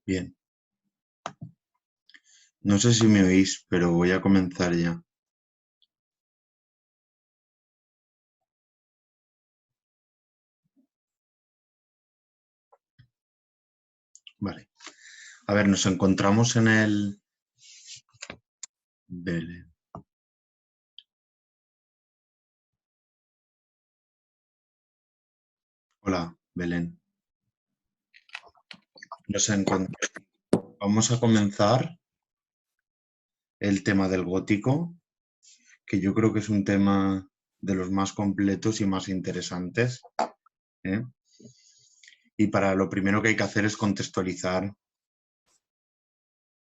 Bien, no sé si me oís, pero voy a comenzar ya. Vale. A ver, nos encontramos en el Belén. Hola, Belén. Vamos a comenzar el tema del gótico, que yo creo que es un tema de los más completos y más interesantes, ¿eh? Y para lo primero que hay que hacer es contextualizar,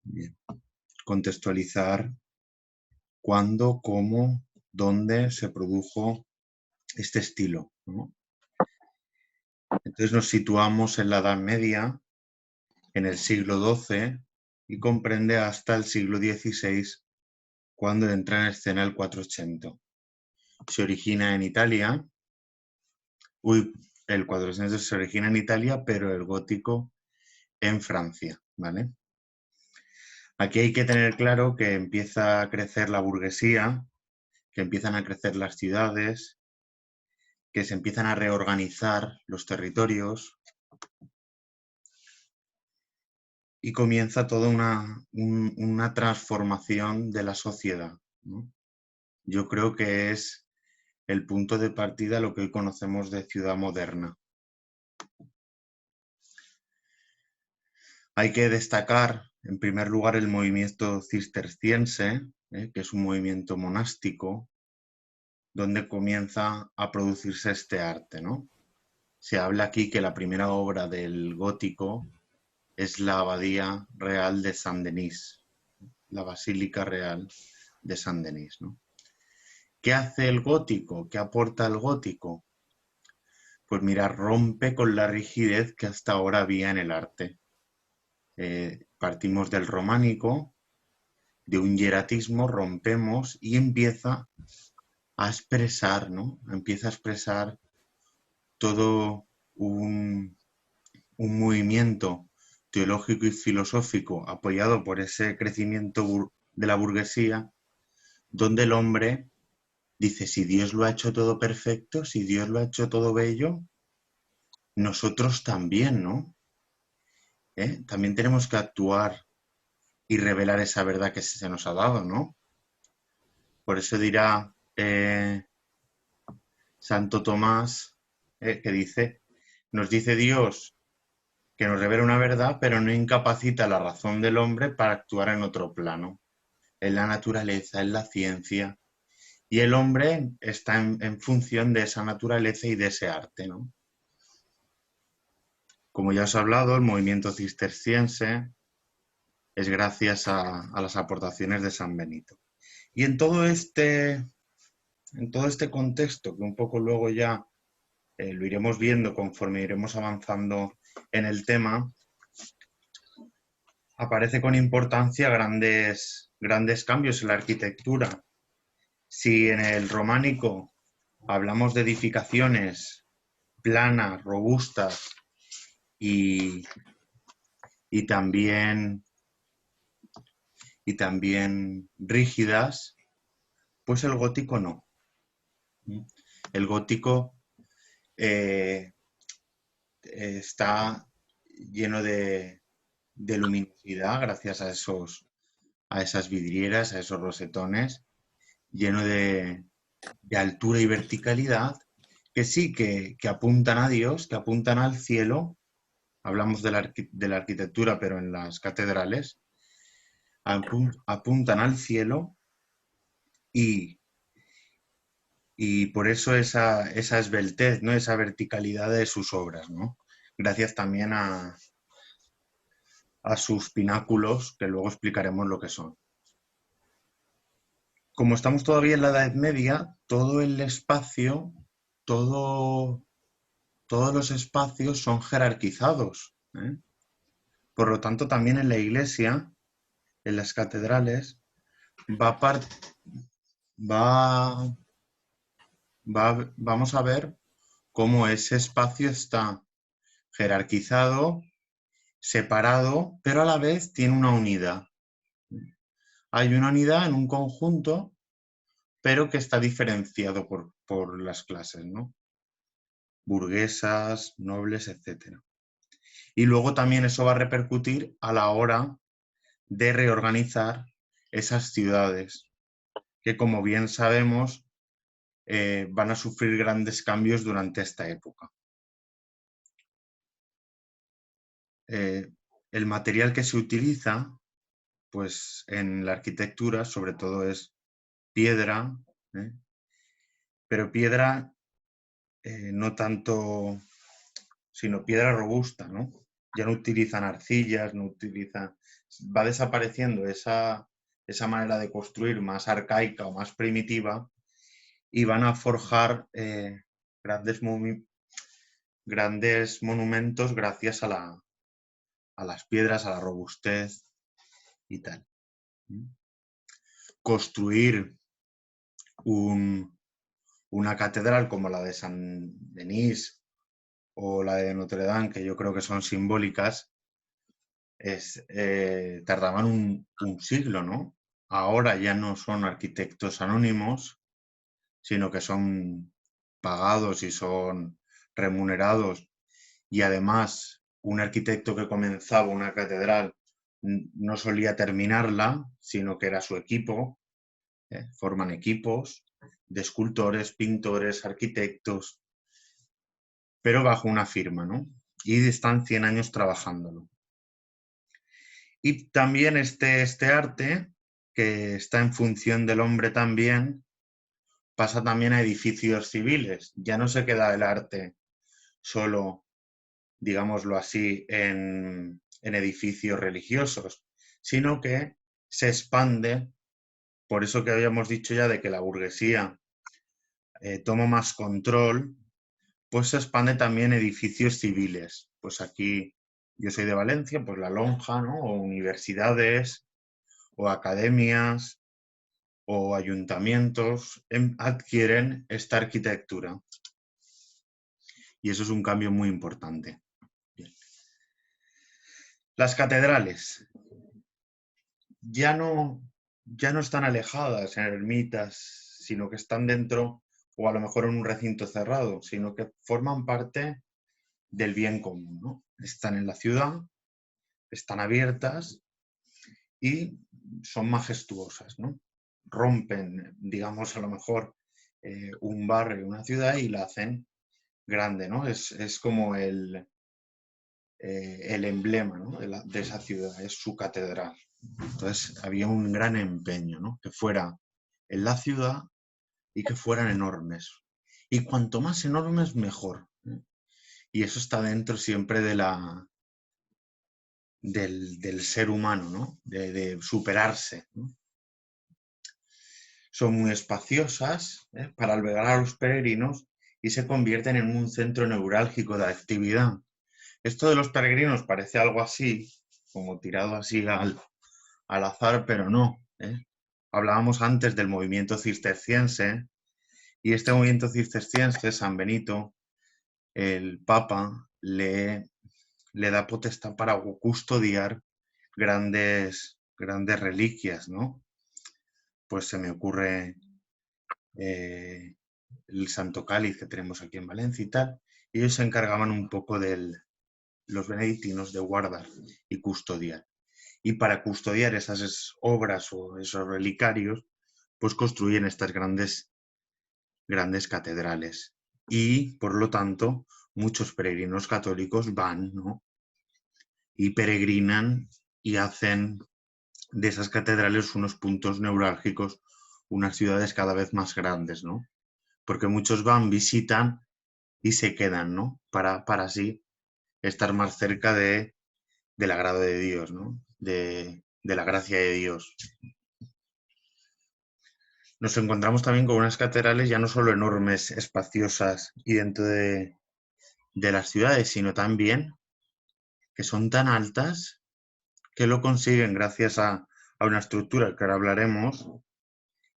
bien, contextualizar cuándo, cómo, dónde se produjo este estilo, ¿no? Entonces nos situamos en la Edad Media, en el siglo XII, y comprende hasta el siglo XVI, cuando entra en escena el Quattrocento. Se origina en Italia, el Quattrocento se origina en Italia, pero el gótico en Francia, ¿vale? Aquí hay que tener claro que empieza a crecer la burguesía, que empiezan a crecer las ciudades, que se empiezan a reorganizar los territorios y comienza toda una transformación de la sociedad, ¿no? Yo creo que es el punto de partida lo que hoy conocemos de ciudad moderna. Hay que destacar, en primer lugar, el movimiento cisterciense, que es un movimiento monástico, donde comienza a producirse este arte, ¿no? Se habla aquí que la primera obra del gótico es la Abadía Real de Saint-Denis, la Basílica Real de Saint-Denis, ¿no? ¿Qué hace el gótico? ¿Qué aporta el gótico? Pues mira, rompe con la rigidez que hasta ahora había en el arte. Partimos del románico, de un hieratismo, rompemos y empieza a expresar, ¿no? Empieza a expresar todo un movimiento teológico y filosófico apoyado por ese crecimiento de la burguesía, donde el hombre dice, si Dios lo ha hecho todo perfecto, si Dios lo ha hecho todo bello, nosotros también, ¿no? También tenemos que actuar y revelar esa verdad que se nos ha dado, ¿no? Por eso dirá Santo Tomás, que dice, nos dice Dios que nos revela una verdad, pero no incapacita la razón del hombre para actuar en otro plano, en la naturaleza, en la ciencia, y el hombre está en función de esa naturaleza y de ese arte, ¿no? Como ya os he hablado, el movimiento cisterciense es gracias a las aportaciones de San Benito. Y en todo este contexto, que un poco luego ya lo iremos viendo conforme iremos avanzando en el tema, aparece con importancia grandes cambios en la arquitectura. Si en el románico hablamos de edificaciones planas, robustas y, y también, y también rígidas, pues el gótico no. El gótico eh, está lleno de luminosidad gracias a esas vidrieras, a esos rosetones, lleno de altura y verticalidad, que sí, que apuntan a Dios, que apuntan al cielo. Hablamos de la arquitectura, pero en las catedrales, apuntan al cielo y, y por eso esa esbeltez, ¿no? Esa verticalidad de sus obras, ¿no? Gracias también a sus pináculos, que luego explicaremos lo que son. Como estamos todavía en la Edad Media, todo el espacio, todos los espacios son jerarquizados, ¿eh? Por lo tanto, también en la iglesia, en las catedrales, va, va, vamos a ver cómo ese espacio está jerarquizado, separado, pero a la vez tiene una unidad. Hay una unidad en un conjunto, pero que está diferenciado por las clases, ¿no? Burguesas, nobles, etc. Y luego también eso va a repercutir a la hora de reorganizar esas ciudades, que como bien sabemos van a sufrir grandes cambios durante esta época. El material que se utiliza, pues en la arquitectura sobre todo es piedra, pero piedra no tanto, sino piedra robusta, ¿no? Ya no utilizan arcillas, no utilizan... Va desapareciendo esa manera de construir más arcaica o más primitiva y van a forjar grandes monumentos gracias a las piedras, a la robustez y tal. Construir una catedral como la de San Denis o la de Notre Dame, que yo creo que son simbólicas, tardaban un siglo, ¿no? Ahora ya no son arquitectos anónimos, sino que son pagados y son remunerados. Y además, un arquitecto que comenzaba una catedral no solía terminarla, sino que era su equipo. Forman equipos de escultores, pintores, arquitectos, pero bajo una firma, ¿no? Y están 100 años trabajándolo. Y también este arte, que está en función del hombre también, pasa también a edificios civiles. Ya no se queda el arte solo, digámoslo así, en edificios religiosos, sino que se expande, por eso que habíamos dicho ya de que la burguesía toma más control, pues se expande también edificios civiles. Pues aquí, yo soy de Valencia, pues la Lonja, ¿no? O universidades, o academias, o ayuntamientos adquieren esta arquitectura. Y eso es un cambio muy importante. Bien. Las catedrales ya no están alejadas en ermitas, sino que están dentro, o a lo mejor en un recinto cerrado, sino que forman parte del bien común, ¿no? Están en la ciudad, están abiertas y son majestuosas, ¿no? Rompen, digamos, a lo mejor un barrio, una ciudad y la hacen grande, ¿no? Es como el emblema, ¿no? de esa ciudad, es su catedral. Entonces había un gran empeño, ¿no? Que fuera en la ciudad y que fueran enormes. Y cuanto más enormes, mejor. Y eso está dentro siempre del ser humano, ¿no? De superarse, ¿no? Son muy espaciosas para albergar a los peregrinos y se convierten en un centro neurálgico de actividad. Esto de los peregrinos parece algo así, como tirado así al azar, pero no. Hablábamos antes del movimiento cisterciense y este movimiento cisterciense, San Benito, el Papa le da potestad para custodiar grandes reliquias, ¿no? Pues se me ocurre el Santo Cáliz que tenemos aquí en Valencia y tal, y ellos se encargaban un poco los benedictinos de guardar y custodiar. Y para custodiar esas obras o esos relicarios, pues construyen estas grandes catedrales. Y, por lo tanto, muchos peregrinos católicos van, ¿no? Y peregrinan y hacen de esas catedrales unos puntos neurálgicos, unas ciudades cada vez más grandes, ¿no? Porque muchos van, visitan y se quedan, ¿no? Para así estar más cerca del agrado de Dios, ¿no? De la gracia de Dios. Nos encontramos también con unas catedrales ya no solo enormes, espaciosas y dentro de las ciudades, sino también que son tan altas que lo consiguen gracias a una estructura que ahora hablaremos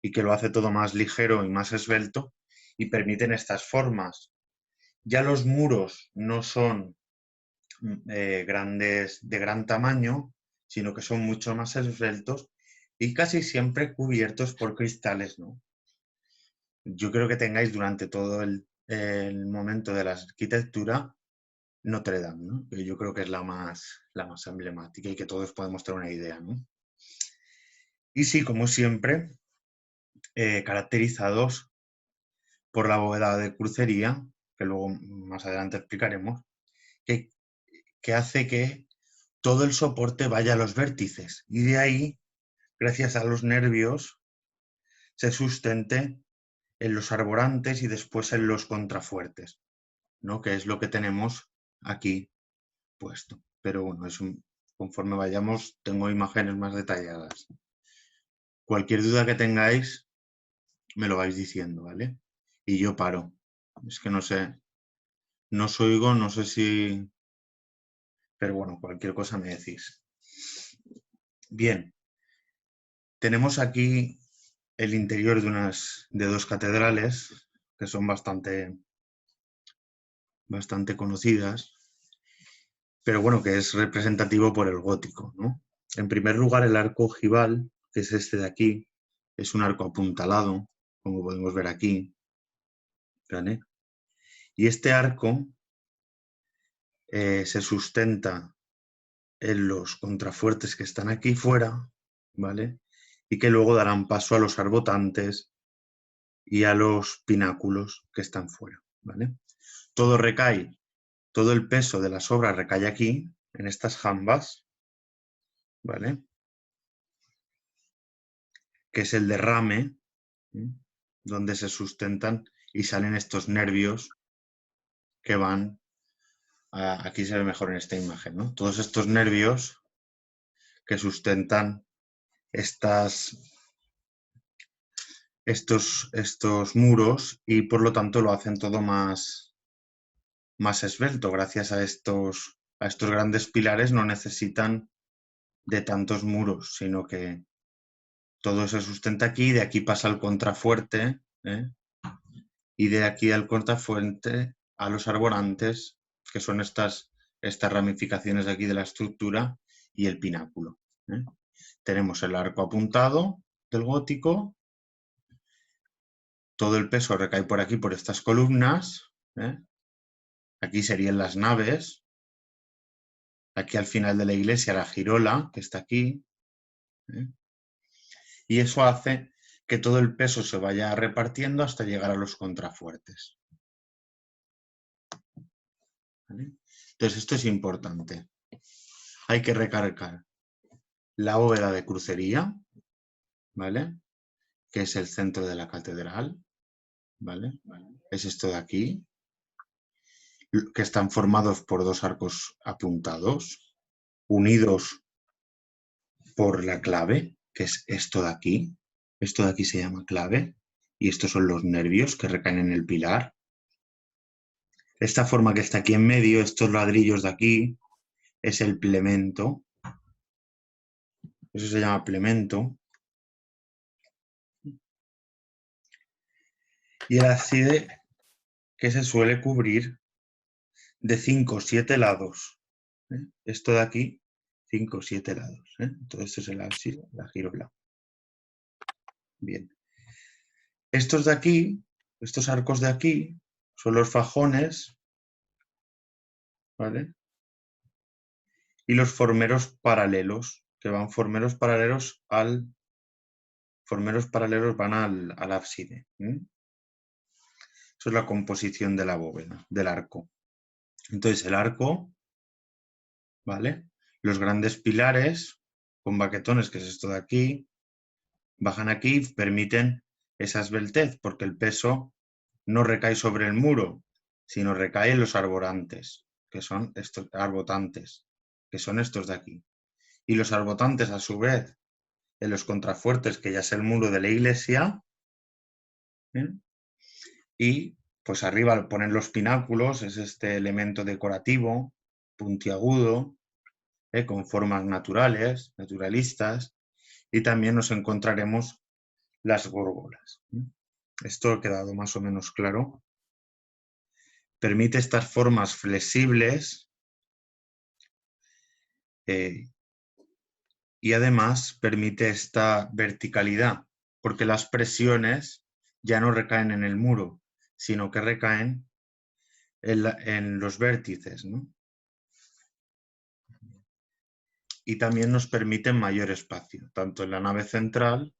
y que lo hace todo más ligero y más esbelto y permiten estas formas. Ya los muros no son grandes, de gran tamaño, sino que son mucho más esbeltos y casi siempre cubiertos por cristales, ¿no? Yo creo que tengáis durante todo el momento de la arquitectura Notre Dame, ¿no? Que yo creo que es la más emblemática y que todos podemos tener una idea, ¿no? Y sí, como siempre, caracterizados por la bóveda de crucería, que luego más adelante explicaremos, que, que hace que todo el soporte vaya a los vértices y de ahí, gracias a los nervios, se sustente en los arborantes y después en los contrafuertes, ¿no? Que es lo que tenemos aquí puesto. Pero bueno, conforme vayamos, tengo imágenes más detalladas. Cualquier duda que tengáis, me lo vais diciendo, ¿vale? Y yo paro. Es que no sé, no os oigo, no sé si... Pero bueno, cualquier cosa me decís. Bien, tenemos aquí el interior de dos catedrales que son bastante conocidas, pero bueno, que es representativo por el gótico, ¿no? En primer lugar, el arco ojival, que es este de aquí, es un arco apuntalado, como podemos ver aquí, ¿vale? Y este arco se sustenta en los contrafuertes que están aquí fuera, ¿vale? Y que luego darán paso a los arbotantes y a los pináculos que están fuera, ¿vale? Todo recae, todo el peso de las obras recae aquí, en estas jambas, ¿vale? Que es el derrame, ¿sí? Donde se sustentan y salen estos nervios que van, aquí se ve mejor en esta imagen, ¿no? Todos estos nervios que sustentan estos muros y por lo tanto lo hacen todo más esbelto. Gracias a estos grandes pilares no necesitan de tantos muros, sino que todo se sustenta aquí, de aquí pasa al contrafuerte, ¿eh? Y de aquí al contrafuerte a los arborantes, que son estas ramificaciones de aquí de la estructura, y el pináculo, ¿eh? Tenemos el arco apuntado del gótico, todo el peso recae por aquí, por estas columnas, ¿eh? Aquí serían las naves, aquí al final de la iglesia la girola, que está aquí, ¿eh? Y eso hace que todo el peso se vaya repartiendo hasta llegar a los contrafuertes, ¿vale? Entonces esto es importante. Hay que recargar la bóveda de crucería, ¿vale? Que es el centro de la catedral, ¿vale? Es esto de aquí, que están formados por dos arcos apuntados, unidos por la clave, que es esto de aquí. Esto de aquí se llama clave y estos son los nervios que recaen en el pilar. Esta forma que está aquí en medio, estos ladrillos de aquí, es el plemento. Eso se llama plemento. Y el ábside que se suele cubrir de 5 o 7 lados, ¿eh? Esto de aquí, 5 o 7 lados, ¿eh? Entonces esto es el ábside, la girola. Bien. Estos de aquí, estos arcos de aquí, son los fajones, ¿vale? Y los formeros paralelos, que van formeros paralelos van al ábside, ¿eh? Eso es la composición de la bóveda, del arco. Entonces el arco, ¿vale? Los grandes pilares con baquetones, que es esto de aquí, bajan aquí y permiten esa esbeltez, porque el peso no recae sobre el muro, sino recae en los arborantes, que son estos arbotantes, que son estos de aquí. Y los arbotantes, a su vez, en los contrafuertes, que ya es el muro de la iglesia, ¿eh? Y pues arriba ponen los pináculos, es este elemento decorativo, puntiagudo, con formas naturales, naturalistas, y también nos encontraremos las górgolas. Esto ha quedado más o menos claro. Permite estas formas flexibles Y además permite esta verticalidad, porque las presiones ya no recaen en el muro, sino que recaen en los vértices, ¿no? Y también nos permite mayor espacio, tanto en la nave central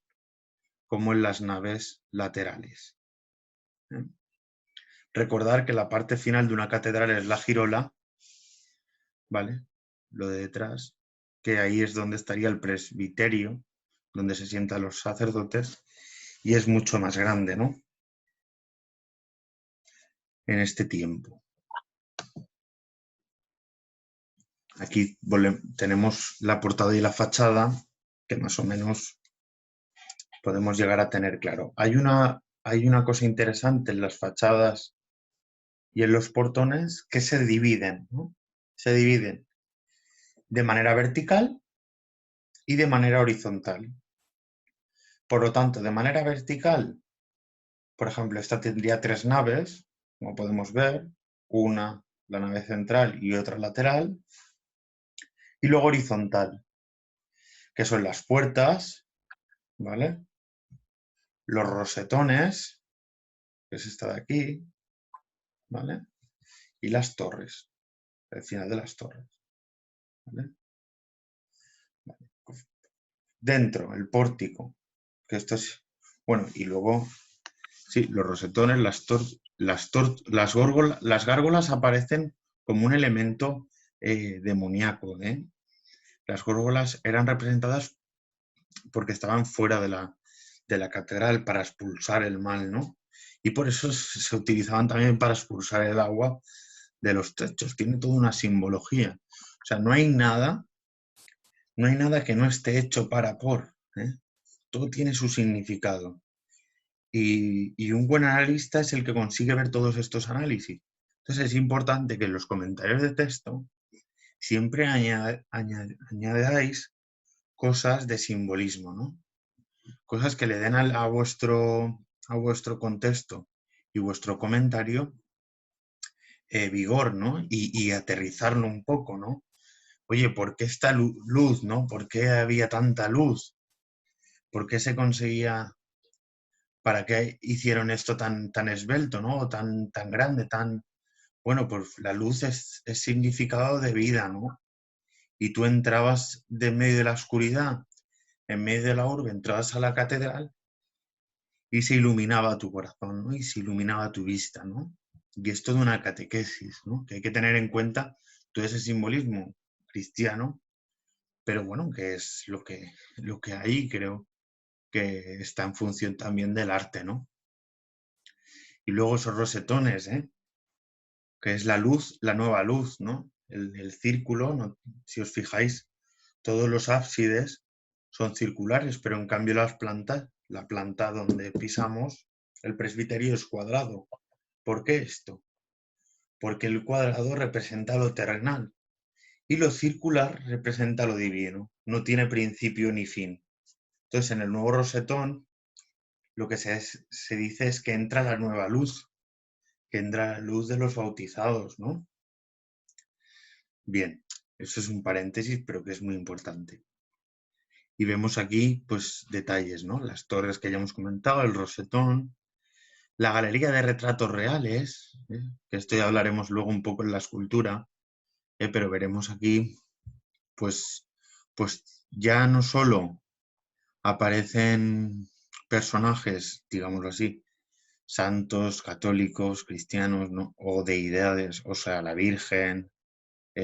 como en las naves laterales. Recordar que la parte final de una catedral es la girola, ¿vale? Lo de detrás, que ahí es donde estaría el presbiterio, donde se sientan los sacerdotes, y es mucho más grande, ¿no? En este tiempo. Aquí tenemos la portada y la fachada, que más o menos podemos llegar a tener claro. Hay una cosa interesante en las fachadas y en los portones que se dividen, ¿no? Se dividen de manera vertical y de manera horizontal. Por lo tanto, de manera vertical, por ejemplo, esta tendría 3 naves, como podemos ver, una, la nave central y otra lateral, y luego horizontal, que son las puertas, ¿vale? Los rosetones, que es esta de aquí, ¿vale? Y las torres, el final de las torres, ¿vale? Dentro, el pórtico, que esto es, bueno, y luego, sí, los rosetones, las gárgolas aparecen como un elemento demoníaco, ¿eh? Las gárgolas eran representadas porque estaban fuera de la catedral para expulsar el mal, ¿no? Y por eso se utilizaban también para expulsar el agua de los techos. Tiene toda una simbología. O sea, no hay nada que no esté hecho ¿eh? Todo tiene su significado. Y un buen analista es el que consigue ver todos estos análisis. Entonces es importante que en los comentarios de texto siempre añadáis cosas de simbolismo, ¿no? Cosas que le den a vuestro contexto y vuestro comentario vigor, ¿no? Y aterrizarlo un poco, ¿no? Oye, ¿por qué esta luz, ¿no? ¿Por qué había tanta luz? ¿Por qué se conseguía, para qué hicieron esto tan esbelto, ¿no? O tan grande, bueno, pues la luz es significado de vida, ¿no? Y tú entrabas de en medio de la oscuridad, en medio de la urbe, entrabas a la catedral y se iluminaba tu corazón, ¿no? Y se iluminaba tu vista, ¿no? Y es toda una catequesis, ¿no? Que hay que tener en cuenta todo ese simbolismo cristiano, pero bueno, que es lo que hay, creo que está en función también del arte, ¿no? Y luego esos rosetones, ¿eh? Que es la luz, la nueva luz, ¿no? El círculo, ¿no? Si os fijáis, todos los ábsides son circulares, pero en cambio las plantas, la planta donde pisamos, el presbiterio es cuadrado. ¿Por qué esto? Porque el cuadrado representa lo terrenal y lo circular representa lo divino, no tiene principio ni fin. Entonces, en el nuevo rosetón, lo que se dice es que entra la nueva luz, que entra la luz de los bautizados, ¿no? Bien, eso es un paréntesis, pero que es muy importante. Y vemos aquí, pues, detalles, ¿no? Las torres que ya hemos comentado, el rosetón, la galería de retratos reales, que esto ya hablaremos luego un poco en la escultura, pero veremos aquí, pues, ya no solo aparecen personajes, digámoslo así, santos, católicos, cristianos, ¿no? O deidades, o sea, la Virgen,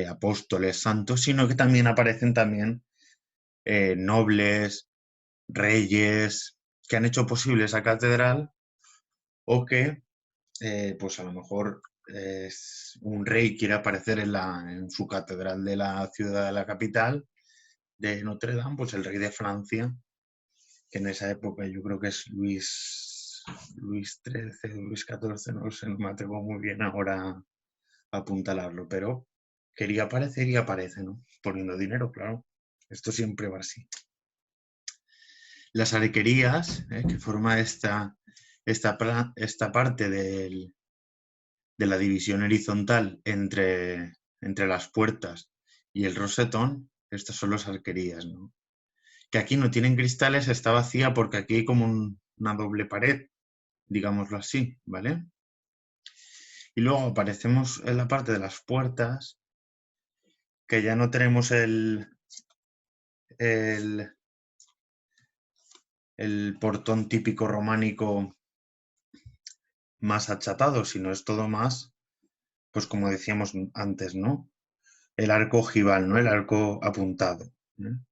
apóstoles, santos, sino que también aparecen nobles, reyes, que han hecho posible esa catedral o que, pues a lo mejor un rey quiere aparecer en su catedral de la ciudad de la capital de Notre Dame, pues el rey de Francia, que en esa época yo creo que es Luis XIII, Luis XIV, no sé, no me atrevo muy bien ahora a apuntalarlo, pero quería aparecer y aparece, ¿no? Poniendo dinero, claro. Esto siempre va así. Las arquerías, que forma esta parte de la división horizontal entre las puertas y el rosetón, Estas son las arquerías, ¿no? Que aquí no tienen cristales, está vacía porque aquí hay como una doble pared, digámoslo así, ¿vale? Y luego aparecemos en la parte de las puertas, que ya no tenemos el, el portón típico románico más achatado, sino es todo más, pues como decíamos antes, ¿no? El arco ojival, ¿no? El arco apuntado, ¿no?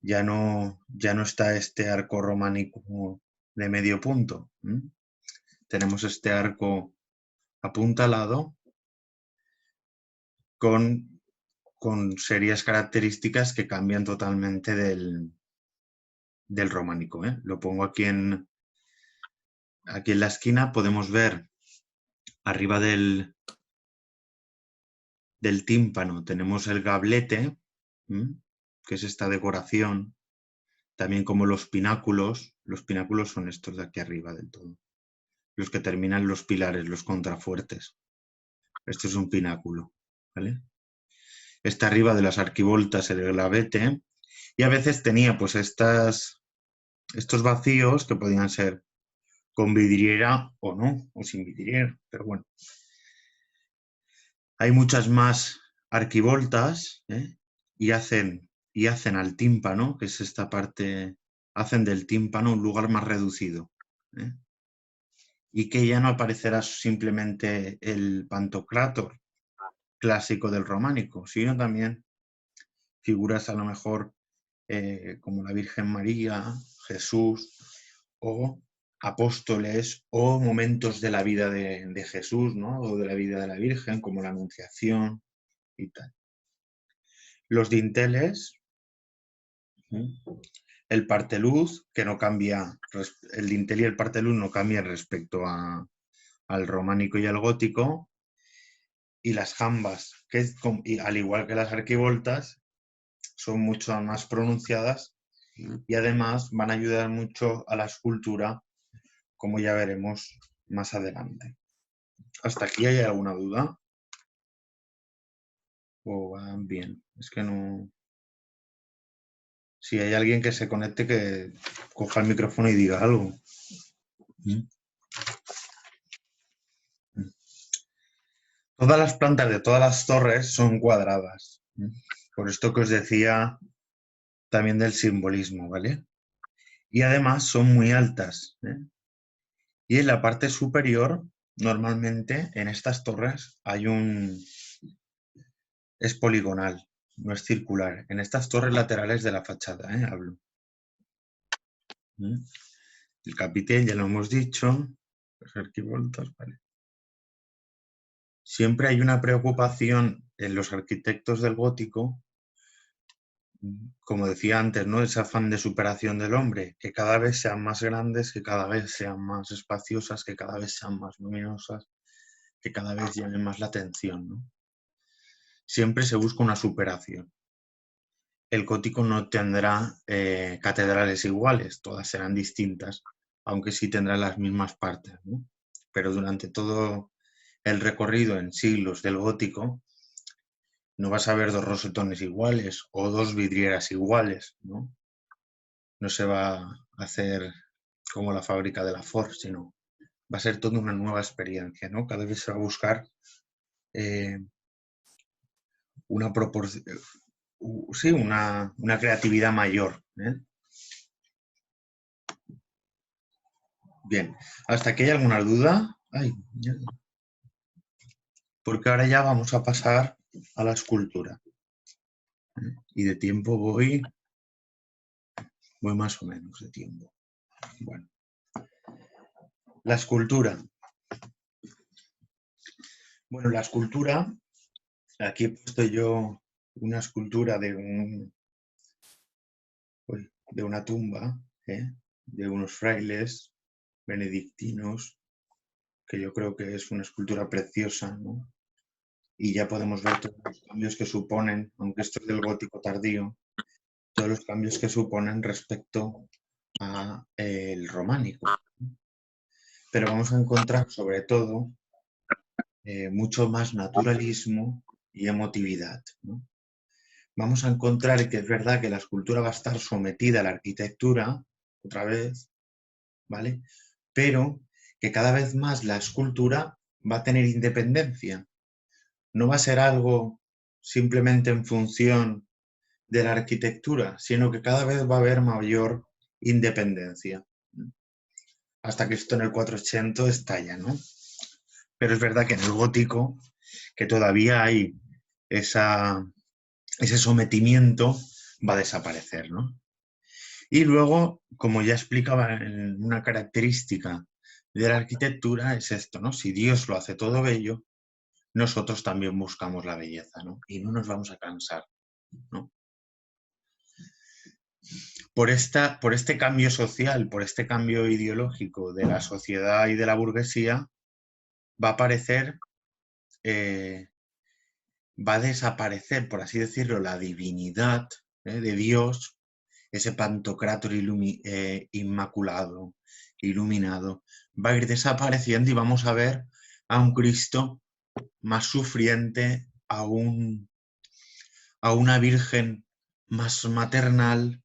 Ya no está este arco románico de medio punto, ¿no? Tenemos este arco apuntalado con serias características que cambian totalmente del románico, ¿eh? Lo pongo aquí en la esquina, podemos ver arriba del tímpano, tenemos el gablete, ¿m? Que es esta decoración, también como los pináculos son estos de aquí arriba del todo, los que terminan los pilares, los contrafuertes. Esto es un pináculo, ¿vale? Está arriba de las arquivoltas el gabete y a veces tenía pues estos vacíos que podían ser con vidriera o no, o sin vidriera, pero bueno. Hay muchas más arquivoltas, ¿eh? y hacen al tímpano, que es esta parte, hacen del tímpano un lugar más reducido, ¿eh? Y que ya no aparecerá simplemente el pantocrátor clásico del románico, sino también figuras a lo mejor como la Virgen María, Jesús o apóstoles o momentos de la vida de Jesús, ¿no? O de la vida de la Virgen, como la Anunciación y tal. Los dinteles, el parteluz, que no cambia, el dintel y el parteluz no cambian respecto al románico y al gótico, y las jambas, que al igual que las arquivoltas, son mucho más pronunciadas y además van a ayudar mucho a la escultura, como ya veremos más adelante. ¿Hasta aquí hay alguna duda? ¿O van bien? Es que no... Si hay alguien que se conecte, que coja el micrófono y diga algo. Todas las plantas de todas las torres son cuadradas. Por esto que os decía también del simbolismo, ¿vale? Y además son muy altas, ¿eh? Y en la parte superior, normalmente en estas torres es poligonal, no es circular. En estas torres laterales de la fachada, hablo. El capitel ya lo hemos dicho, los arquivoltas, ¿vale? Siempre hay una preocupación en los arquitectos del gótico, como decía antes, ¿no? Ese afán de superación del hombre, que cada vez sean más grandes, que cada vez sean más espaciosas, que cada vez sean más luminosas, que cada vez llamen más la atención, ¿no? Siempre se busca una superación. El gótico no tendrá catedrales iguales, todas serán distintas, aunque sí tendrán las mismas partes, ¿no? Pero durante todo el recorrido en siglos del gótico, no vas a ver dos rosetones iguales o dos vidrieras iguales, ¿no? No se va a hacer como la fábrica de la Ford, sino va a ser toda una nueva experiencia, ¿no? Cada vez se va a buscar una proporción, sí, una creatividad mayor, ¿eh? Bien, ¿hasta aquí hay alguna duda? Ay, porque ahora ya vamos a pasar a la escultura. Y de tiempo voy más o menos de tiempo. Bueno, la escultura. Bueno, la escultura, aquí he puesto yo una escultura de una tumba, de unos frailes benedictinos, que yo creo que es una escultura preciosa, ¿no? Y ya podemos ver todos los cambios que suponen, aunque esto es del gótico tardío, todos los cambios que suponen respecto al románico. Pero vamos a encontrar sobre todo mucho más naturalismo y emotividad, ¿no? vamos a encontrar que es verdad que la escultura va a estar sometida a la arquitectura, otra vez, ¿vale? Pero que cada vez más la escultura va a tener independencia. No va a ser algo simplemente en función de la arquitectura, sino que cada vez va a haber mayor independencia. Hasta que esto en el 480 estalla, ¿no? Pero es verdad que en el gótico, que todavía hay ese sometimiento, va a desaparecer, ¿no? Y luego, como ya explicaba, una característica de la arquitectura es esto, ¿no? Si Dios lo hace todo bello, nosotros también buscamos la belleza, ¿no? Y no nos vamos a cansar, ¿no? Por este cambio social, por este cambio ideológico de la sociedad y de la burguesía, va a aparecer, va a desaparecer, por así decirlo, la divinidad de Dios, ese Pantocrátor inmaculado, iluminado, va a ir desapareciendo y vamos a ver a un Cristo más sufriente, a una Virgen más maternal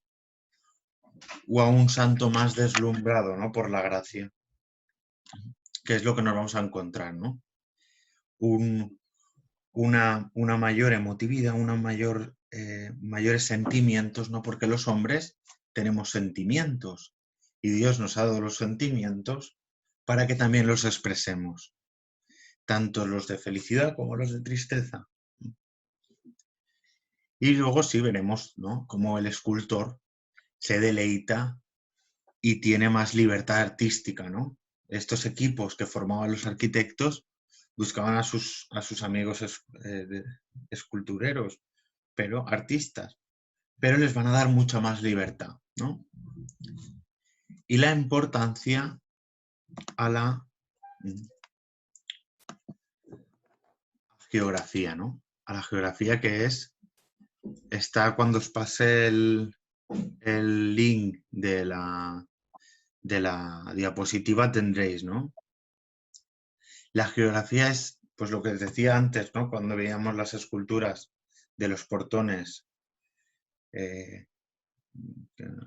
o a un santo más deslumbrado, ¿no? Por la gracia, que es lo que nos vamos a encontrar, ¿no? Una mayor emotividad, mayores sentimientos, ¿no? Porque los hombres tenemos sentimientos y Dios nos ha dado los sentimientos para que también los expresemos, tanto los de felicidad como los de tristeza. Y luego sí veremos, ¿no? Cómo el escultor se deleita y tiene más libertad artística, ¿no? Estos equipos que formaban los arquitectos buscaban a sus amigos escultureros, pero artistas, pero les van a dar mucha más libertad, ¿no? Y la importancia a la geografía, ¿no? A la geografía que está cuando os pase el link de la diapositiva tendréis, ¿no? La geografía es, pues lo que os decía antes, ¿no? Cuando veíamos las esculturas de los portones,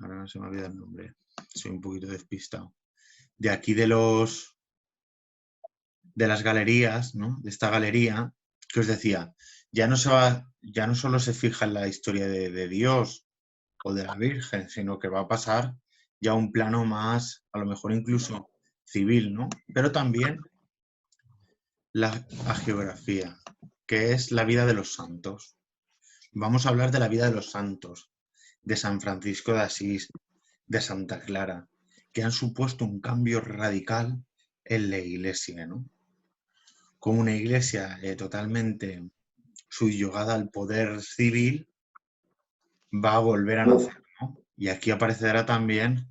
ahora no se me olvida el nombre, soy un poquito despistado, de aquí de las galerías, ¿no? De esta galería, que os decía, ya no solo se fija en la historia de Dios o de la Virgen, sino que va a pasar ya a un plano más, a lo mejor incluso civil, ¿no? Pero también la geografía, que es la vida de los santos. Vamos a hablar de la vida de los santos, de San Francisco de Asís, de Santa Clara, que han supuesto un cambio radical en la Iglesia, ¿no? Como una Iglesia totalmente subyugada al poder civil va a volver a nacer, ¿no? Y aquí aparecerá también,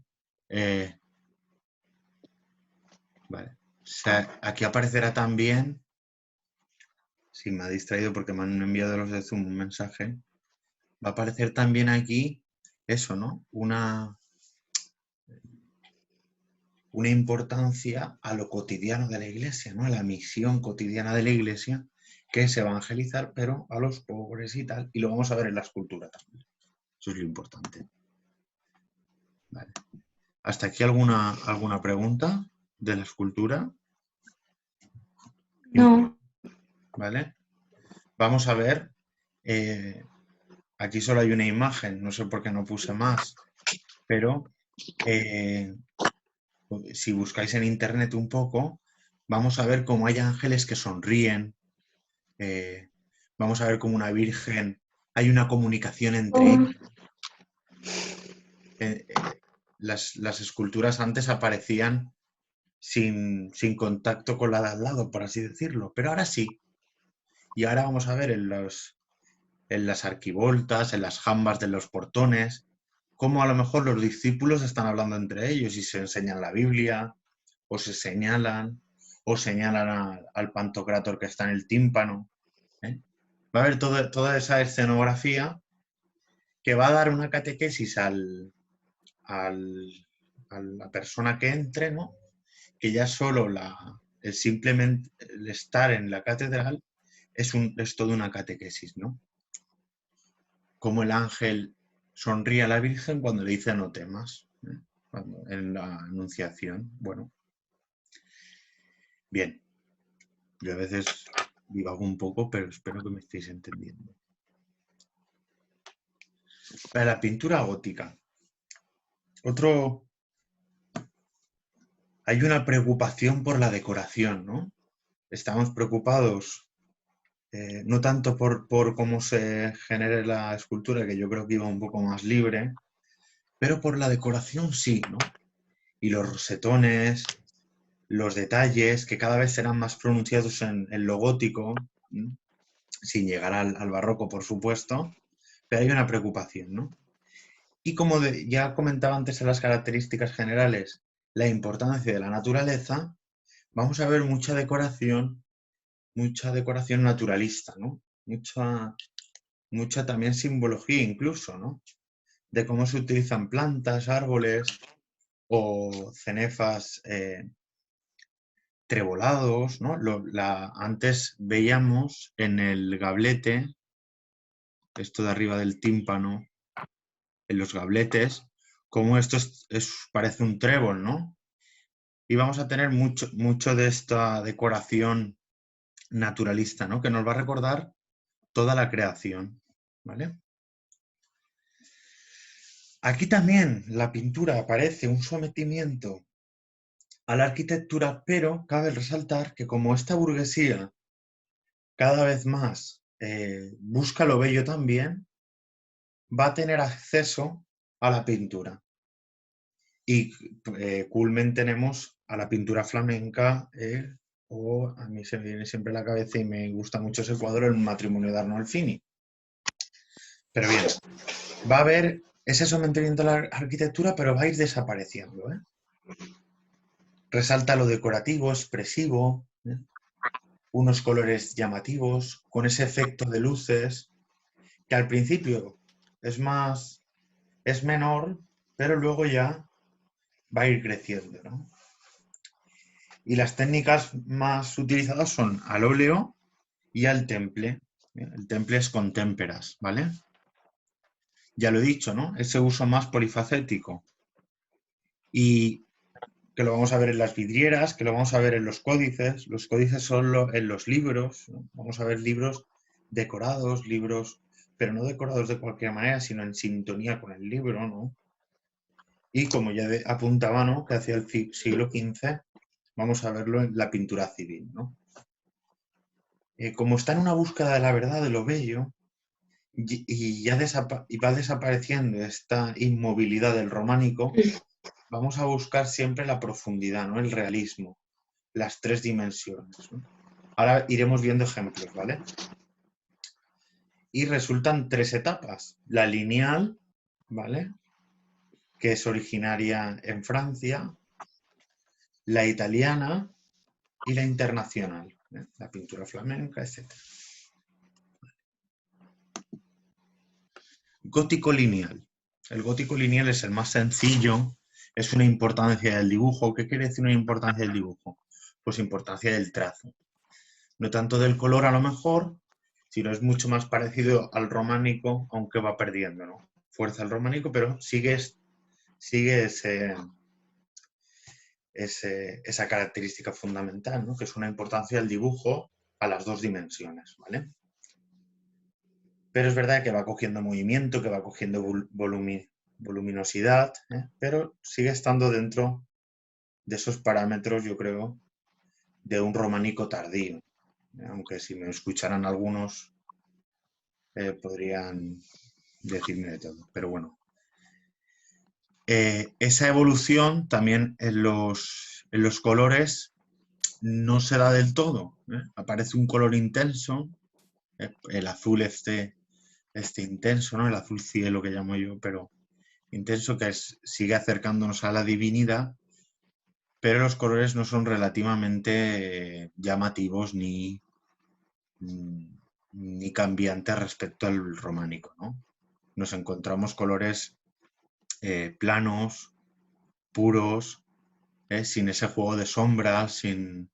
vale, o sea, aquí aparecerá también, si me ha distraído porque me han enviado los de Zoom un mensaje, va a aparecer también aquí eso, ¿no? Una importancia a lo cotidiano de la Iglesia, ¿no? A la misión cotidiana de la Iglesia, que es evangelizar, pero a los pobres y tal, y lo vamos a ver en la escultura también. Eso es lo importante. Vale. ¿Hasta aquí alguna pregunta de la escultura? No. ¿Vale? Vamos a ver, aquí solo hay una imagen, no sé por qué no puse más, pero si buscáis en internet un poco, vamos a ver cómo hay ángeles que sonríen, vamos a ver cómo una virgen, hay una comunicación entre ellos. Las esculturas antes aparecían sin contacto con la de al lado, por así decirlo, pero ahora sí. Y ahora vamos a ver en las arquivoltas, en las jambas de los portones, cómo a lo mejor los discípulos están hablando entre ellos y se enseñan la Biblia, o se señalan, o señalan al Pantocrátor que está en el tímpano. Va a haber toda esa escenografía que va a dar una catequesis a la persona que entre, ¿no? Que ya solo simplemente el estar en la catedral es toda una catequesis, ¿no? cómo el ángel sonríe a la Virgen cuando le dice no temas, en la Anunciación. Bueno, bien, yo a veces divago un poco, pero espero que me estéis entendiendo. Para la pintura gótica, hay una preocupación por la decoración, ¿no? Estamos preocupados no tanto por cómo se genere la escultura, que yo creo que iba un poco más libre, pero por la decoración sí, ¿no? Y los rosetones, los detalles, que cada vez serán más pronunciados en lo gótico, sin llegar al barroco, por supuesto, pero hay una preocupación, ¿no? Y como ya comentaba antes en las características generales, la importancia de la naturaleza, vamos a ver mucha decoración naturalista, ¿no? Mucha también simbología incluso, ¿no? De cómo se utilizan plantas, árboles o cenefas trebolados, ¿no? Antes veíamos en el gablete, esto de arriba del tímpano, en los gabletes, cómo esto parece un trébol, ¿no? Y vamos a tener mucho de esta decoración naturalista, ¿no? Que nos va a recordar toda la creación, ¿vale? Aquí también la pintura aparece un sometimiento a la arquitectura, pero cabe resaltar que como esta burguesía cada vez más busca lo bello también, va a tener acceso a la pintura. Y culmen tenemos a la pintura flamenca, o a mí se me viene siempre a la cabeza y me gusta mucho ese cuadro, El matrimonio de Arnolfini. Pero bien, va a haber ese sometimiento a la arquitectura, pero va a ir desapareciendo, ¿eh? Resalta lo decorativo, expresivo, unos colores llamativos, con ese efecto de luces, que al principio es menor, pero luego ya va a ir creciendo, ¿no? Y las técnicas más utilizadas son al óleo y al temple. El temple es con témperas, ¿vale? Ya lo he dicho, ¿no? Ese uso más polifacético. Y que lo vamos a ver en las vidrieras, que lo vamos a ver en los códices. Los códices son en los libros, ¿no? Vamos a ver libros decorados, pero no decorados de cualquier manera, sino en sintonía con el libro, ¿no? Y como ya apuntaba, ¿no? Que hacia el siglo XV vamos a verlo en la pintura civil, ¿no? Como está en una búsqueda de la verdad, de lo bello, y va desapareciendo esta inmovilidad del románico, vamos a buscar siempre la profundidad, ¿no? El realismo, las tres dimensiones, ¿no? Ahora iremos viendo ejemplos, ¿vale? Y resultan tres etapas. La lineal, ¿vale? Que es originaria en Francia, la italiana y la internacional, ¿eh? La pintura flamenca, etc. Gótico lineal. El gótico lineal es el más sencillo, es una importancia del dibujo. ¿Qué quiere decir una importancia del dibujo? Pues importancia del trazo. No tanto del color a lo mejor, sino es mucho más parecido al románico, aunque va perdiendo, ¿no? Fuerza al románico, pero sigue esa característica fundamental, ¿no? Que es una importancia del dibujo a las dos dimensiones, ¿vale? Pero es verdad que va cogiendo movimiento, que va cogiendo voluminosidad, ¿eh? Pero sigue estando dentro de esos parámetros, yo creo, de un románico tardío. Aunque si me escucharan algunos, podrían decirme de todo. Pero bueno, esa evolución también en los colores no se da del todo, ¿eh? Aparece un color intenso, el azul este intenso, ¿no? El azul cielo que llamo yo, pero intenso, que sigue acercándonos a la divinidad, pero los colores no son relativamente llamativos ni cambiantes respecto al románico, ¿no? Nos encontramos colores planos, puros, sin ese juego de sombras, sin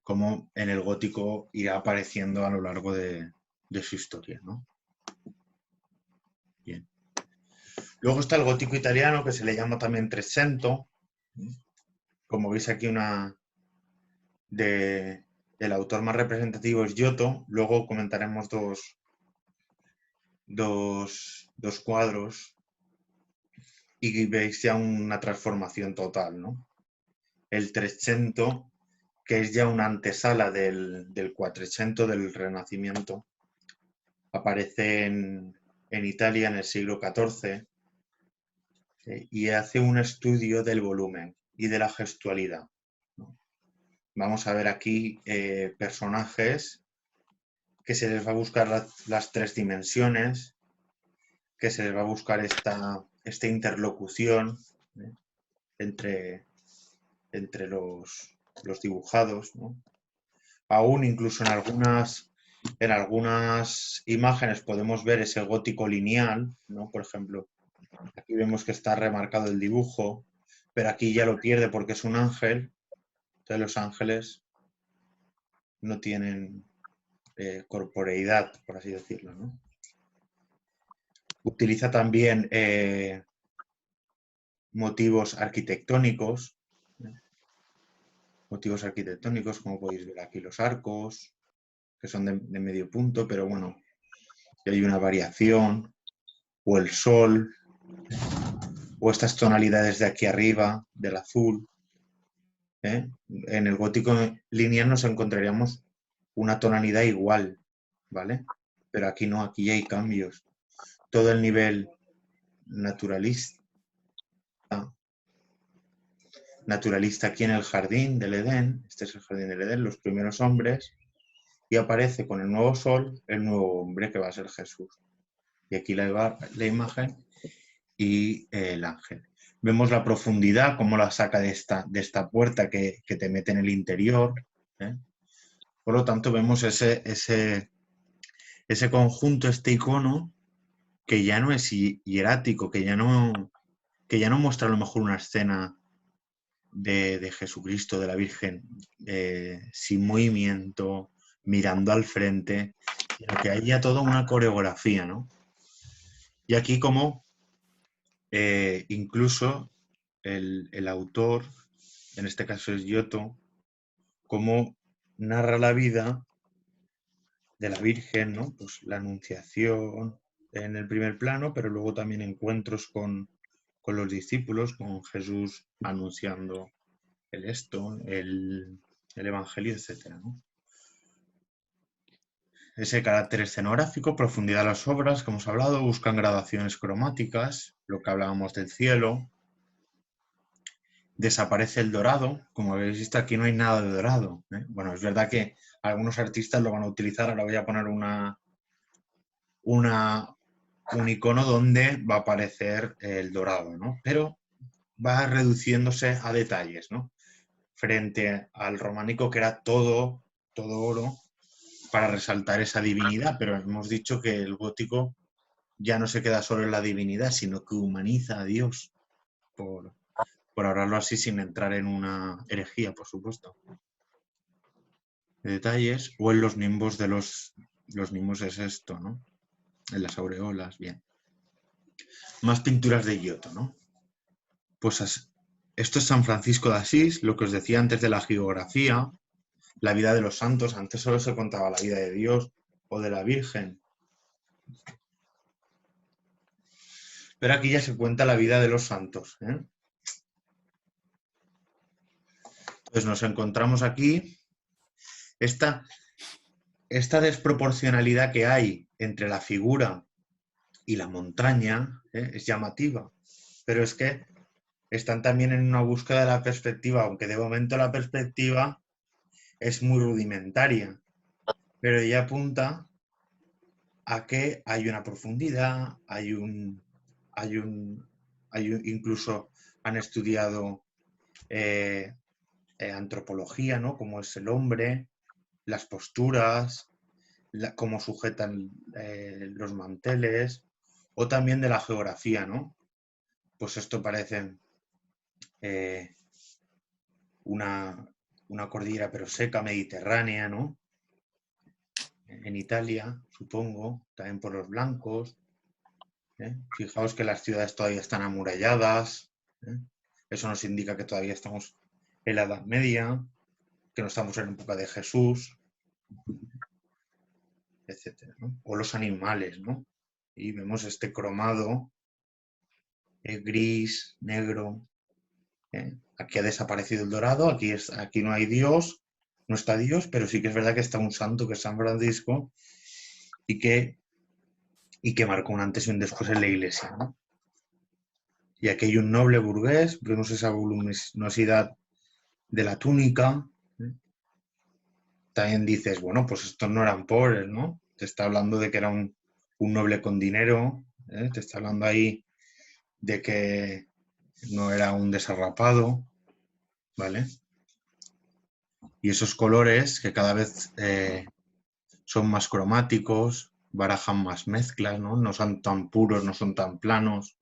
como en el gótico irá apareciendo a lo largo de su historia, ¿no? Luego está el gótico italiano, que se le llama también Trecento. Como veis aquí el autor más representativo es Giotto. Luego comentaremos dos cuadros y veis ya una transformación total, ¿no? El Trecento, que es ya una antesala del Quattrocento del Renacimiento, aparece en Italia en el siglo XIV y hace un estudio del volumen y de la gestualidad, ¿no? Vamos a ver aquí personajes que se les va a buscar las tres dimensiones, que se les va a buscar esta interlocución, ¿eh? entre, entre los dibujados, ¿no? Aún incluso en algunas imágenes podemos ver ese gótico lineal, ¿no? Por ejemplo, aquí vemos que está remarcado el dibujo, pero aquí ya lo pierde porque es un ángel. Entonces los ángeles no tienen corporeidad, por así decirlo, ¿no? Utiliza también motivos arquitectónicos, ¿eh? Motivos arquitectónicos, como podéis ver aquí los arcos, que son de medio punto, pero bueno, hay una variación, o el sol, o estas tonalidades de aquí arriba, del azul, ¿eh? En el gótico lineal nos encontraríamos una tonalidad igual, ¿vale? Pero aquí no, aquí ya hay cambios. Todo el nivel naturalista, aquí en el jardín del Edén, este es el jardín del Edén, los primeros hombres, y aparece con el nuevo sol el nuevo hombre que va a ser Jesús. Y aquí la imagen y el ángel. Vemos la profundidad, cómo la saca de esta puerta que te mete en el interior, ¿eh? Por lo tanto, vemos ese conjunto, este icono, que ya no es hierático, que ya no muestra a lo mejor una escena de Jesucristo, de la Virgen, sin movimiento, mirando al frente, sino que hay ya toda una coreografía, ¿no? Y aquí como incluso el autor, en este caso es Giotto, como narra la vida de la Virgen, ¿no? Pues la Anunciación en el primer plano, pero luego también encuentros con los discípulos, con Jesús anunciando el Evangelio, etc., ¿no? Ese carácter escenográfico, profundidad de las obras, que hemos hablado, buscan gradaciones cromáticas, lo que hablábamos del cielo. Desaparece el dorado, como habéis visto aquí no hay nada de dorado, ¿eh? Bueno, es verdad que algunos artistas lo van a utilizar, ahora voy a poner un icono donde va a aparecer el dorado, ¿no? Pero va reduciéndose a detalles, ¿no? Frente al románico, que era todo oro, para resaltar esa divinidad, pero hemos dicho que el gótico ya no se queda solo en la divinidad, sino que humaniza a Dios, por hablarlo así, sin entrar en una herejía, por supuesto. De detalles, o en los nimbos los nimbos es esto, ¿no? En las aureolas, bien. Más pinturas de Giotto, ¿no? Pues esto es San Francisco de Asís, lo que os decía antes de la geografía, la vida de los santos. Antes solo se contaba la vida de Dios o de la Virgen, pero aquí ya se cuenta la vida de los santos, ¿eh? Entonces nos encontramos aquí esta desproporcionalidad que hay entre la figura y la montaña, ¿eh? Es llamativa, pero es que están también en una búsqueda de la perspectiva, aunque de momento la perspectiva es muy rudimentaria, pero ella apunta a que hay una profundidad, incluso han estudiado eh, antropología, ¿no? Cómo es el hombre, las posturas, cómo sujetan los manteles, o también de la geografía, ¿no? Pues esto parece eh, una cordillera pero seca, mediterránea, ¿no? En Italia, supongo, también por los blancos. Fijaos que las ciudades todavía están amuralladas. ¿Eh? Eso nos indica que todavía estamos en la Edad Media, que no estamos en la época de Jesús, etcétera, ¿no? O los animales, ¿no? Y vemos este cromado, gris, negro. Aquí ha desaparecido el dorado, aquí no hay Dios, no está Dios, pero sí que es verdad que está un santo que es San Francisco y que marcó un antes y un después en la iglesia, ¿no? Y aquí hay un noble burgués, vemos esa voluminosidad de la túnica. También dices, bueno, pues estos no eran pobres, ¿no? Te está hablando de que era un noble con dinero, te está hablando ahí de que no era un desarrapado, ¿vale? Y esos colores que cada vez son más cromáticos, barajan más mezclas, ¿no? No son tan puros, no son tan planos,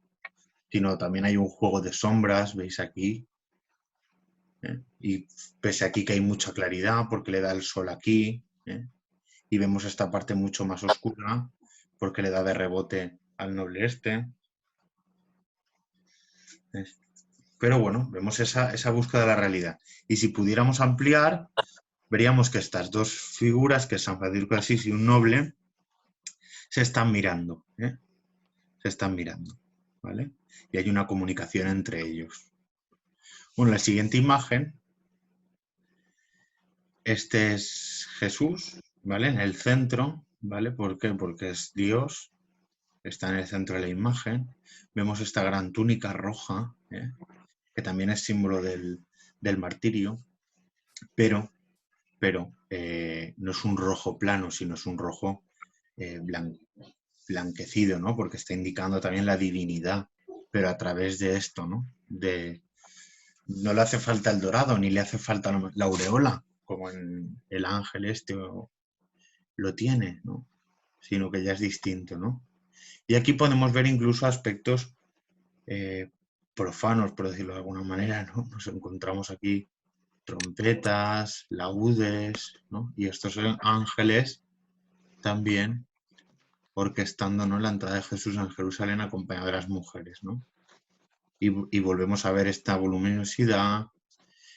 sino también hay un juego de sombras, veis aquí. Y pese aquí que hay mucha claridad porque le da el sol aquí, y vemos esta parte mucho más oscura porque le da de rebote al noble este. Pero bueno, vemos esa búsqueda de la realidad. Y si pudiéramos ampliar, veríamos que estas dos figuras, que es San Francisco de Asís y un noble, se están mirando, se están mirando, ¿vale? Y hay una comunicación entre ellos. Bueno, la siguiente imagen, este es Jesús, ¿vale? En el centro, ¿vale? ¿Por qué? Porque es Dios, está en el centro de la imagen. Vemos esta gran túnica roja, que también es símbolo del martirio, pero no es un rojo plano, sino es un rojo blanquecido, ¿no? Porque está indicando también la divinidad, pero a través de esto, ¿no? No le hace falta el dorado, ni le hace falta la aureola, como en el ángel este lo tiene, ¿no? Sino que ya es distinto, ¿no? Y aquí podemos ver incluso aspectos profanos, por decirlo de alguna manera, ¿no? Nos encontramos aquí trompetas, laúdes, ¿no? Y estos ángeles también orquestando, ¿no?, la entrada de Jesús en Jerusalén acompañado de las mujeres, ¿no? Y volvemos a ver esta voluminosidad,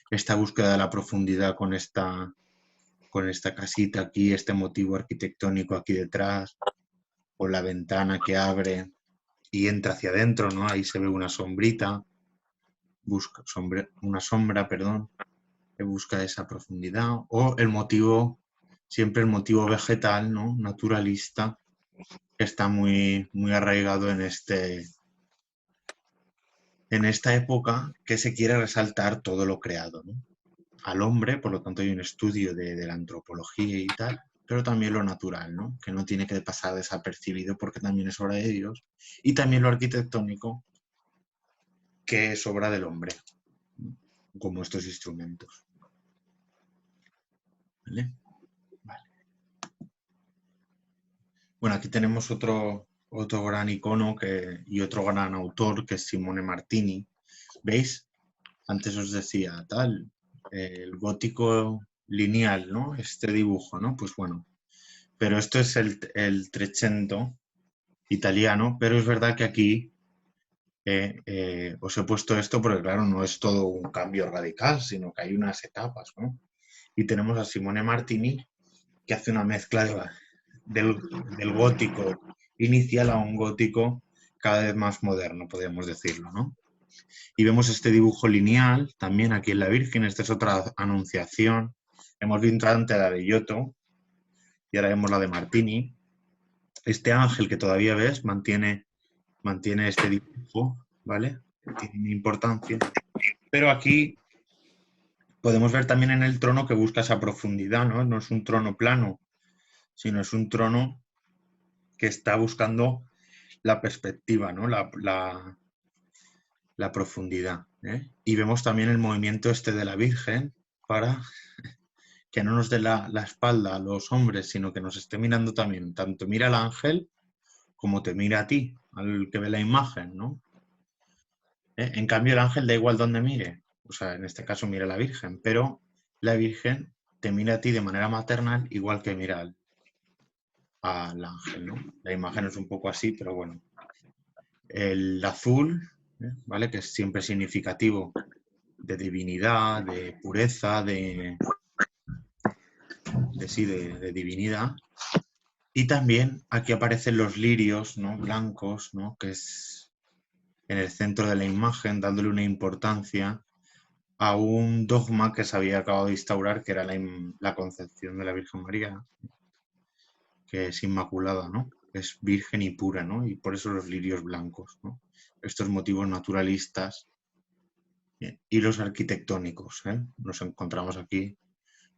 esta búsqueda de la profundidad con esta casita aquí, este motivo arquitectónico aquí detrás, o la ventana que abre y entra hacia adentro, ¿no? Ahí se ve una sombrita, una sombra, perdón, que busca esa profundidad, o el motivo, siempre el motivo vegetal, ¿no?, naturalista, que está muy, muy arraigado en esta época, que se quiere resaltar todo lo creado, ¿no?, al hombre, por lo tanto hay un estudio de la antropología y tal, pero también lo natural, ¿no?, que no tiene que pasar desapercibido porque también es obra de Dios, y también lo arquitectónico, que es obra del hombre, ¿no?, como estos instrumentos. ¿Vale? Vale. Bueno, aquí tenemos otro gran icono y otro gran autor, que es Simone Martini. ¿Veis? Antes os decía, tal, el gótico lineal, ¿no? Este dibujo, ¿no? Pues bueno, pero esto es el Trecento italiano, pero es verdad que aquí os he puesto esto porque, claro, no es todo un cambio radical, sino que hay unas etapas, ¿no? Y tenemos a Simone Martini, que hace una mezcla del gótico inicial a un gótico cada vez más moderno, podríamos decirlo, ¿no? Y vemos este dibujo lineal también aquí en la Virgen. Esta es otra anunciación. Hemos visto antes la de Giotto y ahora vemos la de Martini. Este ángel que todavía ves mantiene este dibujo, ¿vale? Tiene importancia. Pero aquí podemos ver también en el trono que busca esa profundidad, ¿no? No es un trono plano, sino es un trono que está buscando la perspectiva, ¿no? La profundidad, ¿eh? Y vemos también el movimiento este de la Virgen para que no nos dé la espalda a los hombres, sino que nos esté mirando también. Tanto mira al ángel como te mira a ti, al que ve la imagen, ¿no? En cambio, el ángel da igual donde mire. O sea, en este caso mira a la Virgen, pero la Virgen te mira a ti de manera maternal igual que mira al ángel, ¿no? La imagen es un poco así, pero bueno. el azul, ¿vale? Que es siempre significativo de divinidad, de pureza, de divinidad. Y también aquí aparecen los lirios, ¿no? Blancos, ¿no? Que es en el centro de la imagen, dándole una importancia a un dogma que se había acabado de instaurar, que era la concepción de la Virgen María, que es inmaculada, ¿no? Es virgen y pura, ¿no? Y por eso los lirios blancos, ¿no? Estos motivos naturalistas. Bien. Y los arquitectónicos, ¿eh? Nos encontramos aquí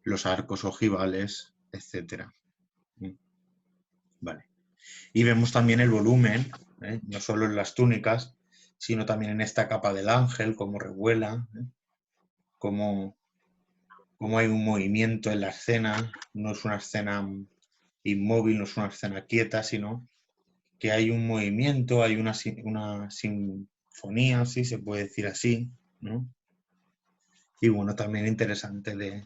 los arcos ojivales, etcétera. Vale. Y vemos también el volumen, no solo en las túnicas, sino también en esta capa del ángel, cómo revuela, cómo hay un movimiento en la escena, no es una escena inmóvil, no es una escena quieta, sino que hay un movimiento, hay una sinfonía, si se puede decir así, ¿no? Y bueno, también interesante de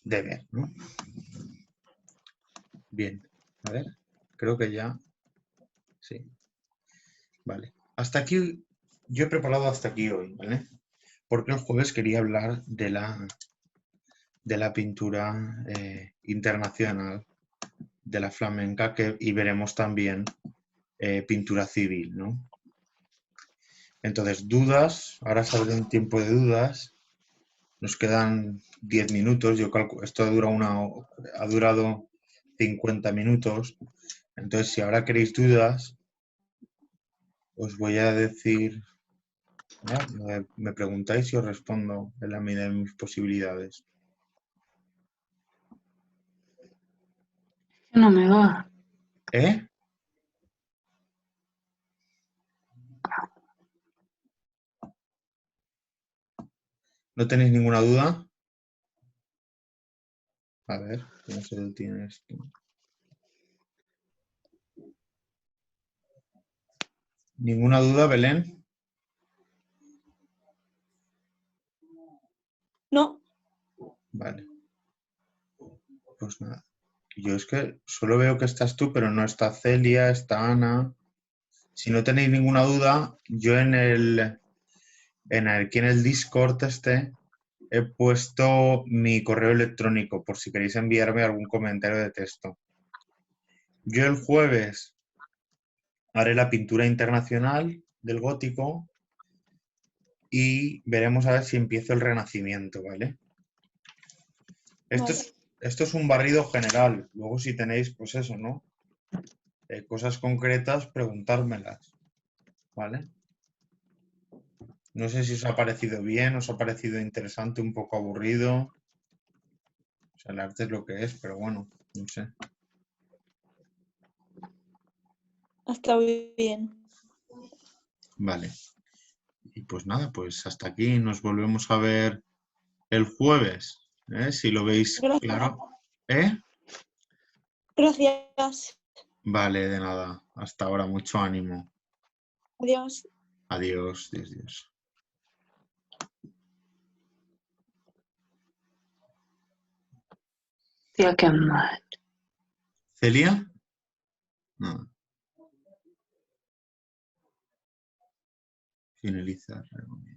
ver, ¿no? Bien, a ver, creo que ya, sí, vale. Hasta aquí, yo he preparado hasta aquí hoy, ¿vale? Porque el jueves quería hablar de la pintura internacional, de la flamenca, y veremos también pintura civil, ¿no? Entonces, dudas, ahora se abre un tiempo de dudas, nos quedan 10 minutos, yo calculo, esto ha durado 50 minutos, entonces si ahora queréis dudas, os voy a decir, ¿no? Me preguntáis y os respondo en la medida de mis posibilidades. No me va. ¿Eh? ¿No tenéis ninguna duda? A ver, ¿cómo se detiene esto? ¿Ninguna duda, Belén? No. Vale. Pues nada. Yo es que solo veo que estás tú, pero no está Celia, está Ana. Si no tenéis ninguna duda, yo aquí en el Discord he puesto mi correo electrónico por si queréis enviarme algún comentario de texto. Yo el jueves haré la pintura internacional del gótico y veremos a ver si empiezo el Renacimiento, ¿vale? Esto es un barrido general. Luego si tenéis, pues eso, ¿no? Cosas concretas, preguntármelas, ¿vale? No sé si os ha parecido bien, os ha parecido interesante, un poco aburrido. O sea, el arte es lo que es, pero bueno, no sé. Está bien. Vale. Y pues nada, pues hasta aquí nos volvemos a ver el jueves, si lo veis Gracias. claro. ¿Eh? Gracias. Vale, de nada. Hasta ahora, mucho ánimo. Adiós. Adiós, Dios, Dios. Tía, qué mal. ¿Celia? Nada. Finaliza la reunión.